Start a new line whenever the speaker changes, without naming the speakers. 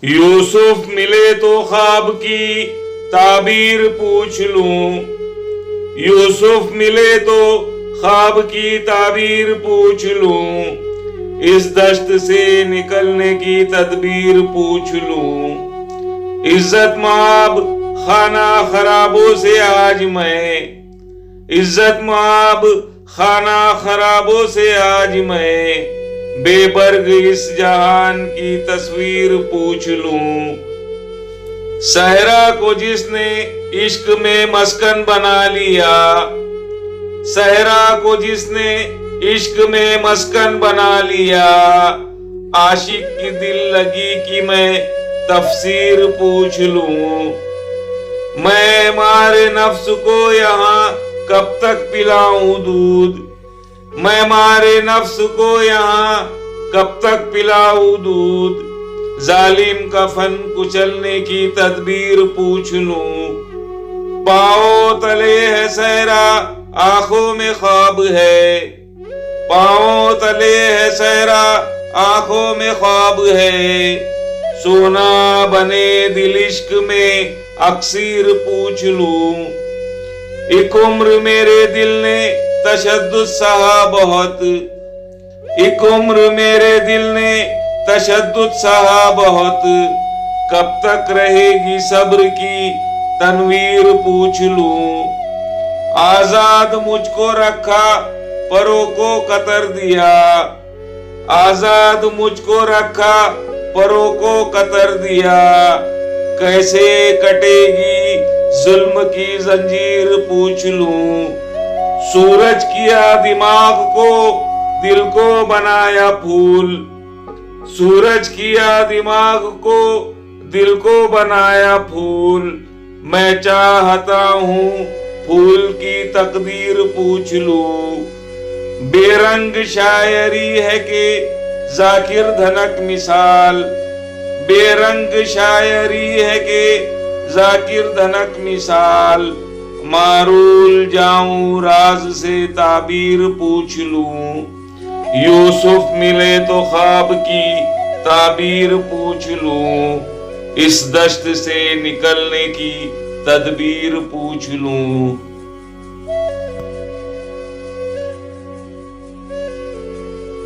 यूसुफ मिले तो ख्वाब की ताबीर पूछ लूं। यूसुफ मिले तो ख्वाब की ताबीर पूछ लूं। इस दश्त से निकलने की तदबीर पूछ लूं। इज्जत माब खाना खराबों से आज मैं, इज्जत माब खाना खराबों से आज मैं बेबर्ग इस जहान की तस्वीर पूछ लूं। सहरा को जिसने इश्क में मस्कन बना लिया, सहरा को जिसने इश्क में मस्कन बना लिया, आशिक की दिल लगी कि मैं तफसीर पूछ लूं। मैं मारे नफ्स को यहाँ कब तक पिलाऊं दूध, मैं मारे नफ्स को यहाँ कब तक पिलाऊं दूध। जालिम का फन कुचलने की तदबीर पूछ लूं। पाँव तले है सहरा आंखों में ख्वाब है, पाँव तले है सहरा आंखों में ख्वाब है। सोना बने दिल इश्क में अक्सीर पूछ लूं। एक उम्र मेरे दिल ने तशद्दुद सहा बहुत, एक उम्र मेरे दिल ने तशद्दुद सहा बहुत। कब तक रहेगी सब्र की तनवीर पूछ लूं। आजाद मुझको रखा परों को कतर दिया, आजाद मुझको रखा परों को कतर दिया। कैसे कटेगी जुल्म की जंजीर पूछ लूं। सूरज किया दिमाग को दिल को बनाया फूल, सूरज किया दिमाग को दिल को बनाया फूल। मैं चाहता हूँ फूल की तकदीर पूछ लूं। बेरंग शायरी है कि जाकिर धनक मिसाल, बेरंग शायरी है कि जाकिर धनक मिसाल। मारूल जाऊं राज से ताबीर पूछ लूं। यूसुफ मिले तो ख्वाब की ताबीर पूछ लूं। इस दश्त से निकलने की तदबीर पूछ लूं।